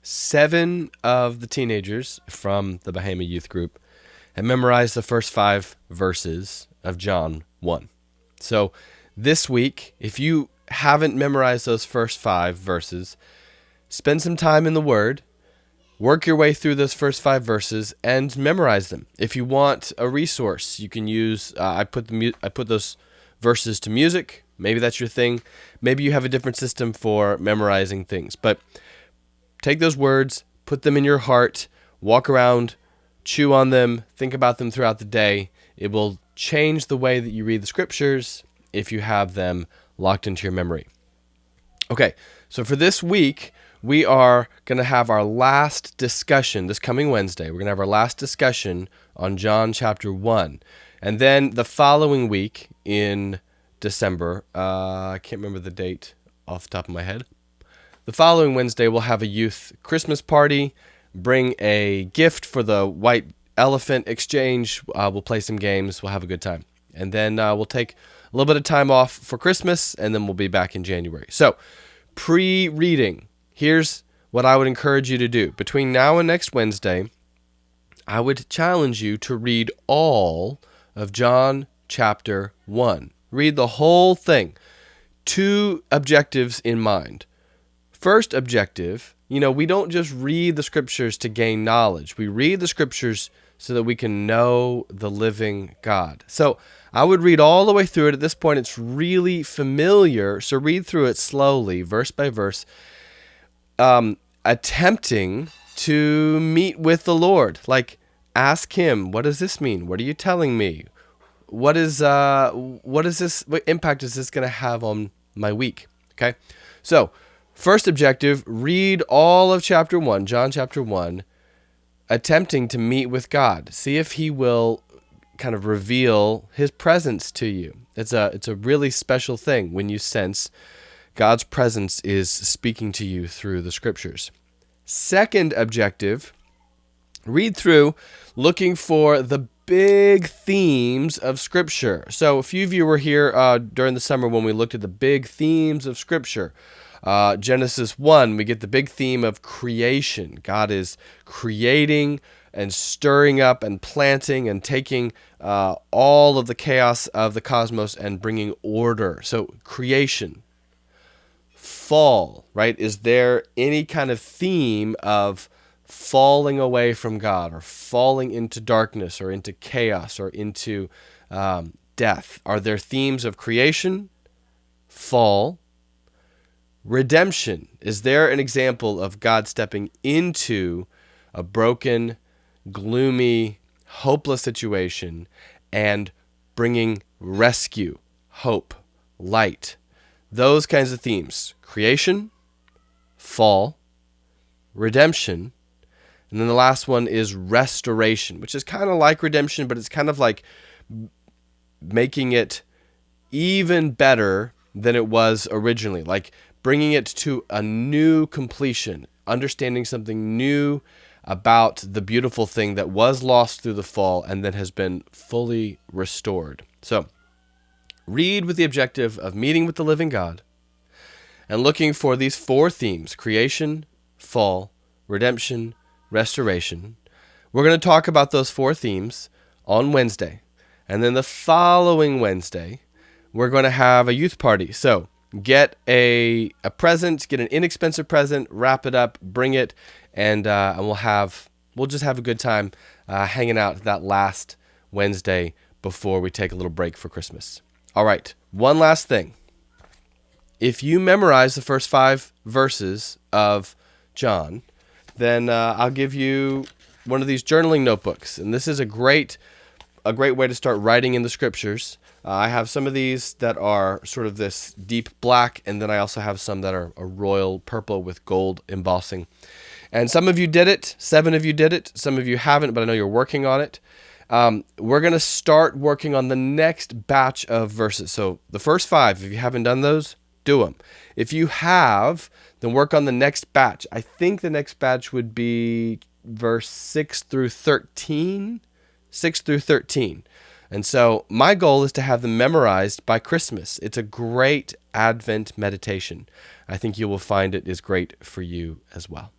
7 of the teenagers from the Bahama Youth Group have memorized the first 5 verses of John 1. So this week, if you haven't memorized those first 5 verses, spend some time in the Word, work your way through those first 5 verses, and memorize them. If you want a resource, you can use, I put those verses to music. Maybe that's your thing. Maybe you have a different system for memorizing things. But take those words, put them in your heart, walk around, chew on them, think about them throughout the day. It will change the way that you read the scriptures if you have them locked into your memory. Okay, so for this week, we are going to have our last discussion this coming Wednesday. We're going to have our last discussion on John chapter 1. And then the following week in December, I can't remember the date off the top of my head. The following Wednesday, we'll have a youth Christmas party, bring a gift for the White Elephant Exchange. We'll play some games. We'll have a good time. And then we'll take a little bit of time off for Christmas, and then we'll be back in January. So, pre-reading. Here's what I would encourage you to do. Between now and next Wednesday, I would challenge you to read all of John chapter 1. Read the whole thing. 2 objectives in mind. First objective, we don't just read the scriptures to gain knowledge. We read the scriptures so that we can know the living God. So I would read all the way through it. At this point, it's really familiar. So read through it slowly, verse by verse, attempting to meet with the Lord. Like, ask him, what does this mean? What are you telling me? What is this? What impact is this going to have on my week? Okay, so first objective: read all of chapter 1, John chapter 1, attempting to meet with God. See if He will kind of reveal His presence to you. It's a really special thing when you sense God's presence is speaking to you through the scriptures. Second objective: read through, looking for the big themes of Scripture. So a few of you were here during the summer when we looked at the big themes of Scripture. Genesis 1, we get the big theme of creation. God is creating and stirring up and planting and taking all of the chaos of the cosmos and bringing order. So creation. Fall, right? Is there any kind of theme of falling away from God, or falling into darkness, or into chaos, or into death? Are there themes of creation, fall, redemption? Is there an example of God stepping into a broken, gloomy, hopeless situation and bringing rescue, hope, light? Those kinds of themes: creation, fall, redemption. And then the last one is restoration, which is kind of like redemption, but it's kind of like making it even better than it was originally, like bringing it to a new completion, understanding something new about the beautiful thing that was lost through the fall and then has been fully restored. So, read with the objective of meeting with the living God and looking for these 4 themes: creation, fall, redemption, restoration. We're going to talk about those 4 themes on Wednesday. And then the following Wednesday, we're going to have a youth party. So get a present, get an inexpensive present, wrap it up, bring it, and we'll just have a good time hanging out that last Wednesday before we take a little break for Christmas. All right, one last thing. If you memorize the first 5 verses of John, then I'll give you one of these journaling notebooks. And this is a great way to start writing in the scriptures. I have some of these that are sort of this deep black, and then I also have some that are a royal purple with gold embossing. And some of you did it. 7 of you did it. Some of you haven't, but I know you're working on it. We're going to start working on the next batch of verses. So the first 5, if you haven't done those, do them. If you have, then work on the next batch. I think the next batch would be verse 6 through 13. 6 through 13. And so my goal is to have them memorized by Christmas. It's a great Advent meditation. I think you will find it is great for you as well.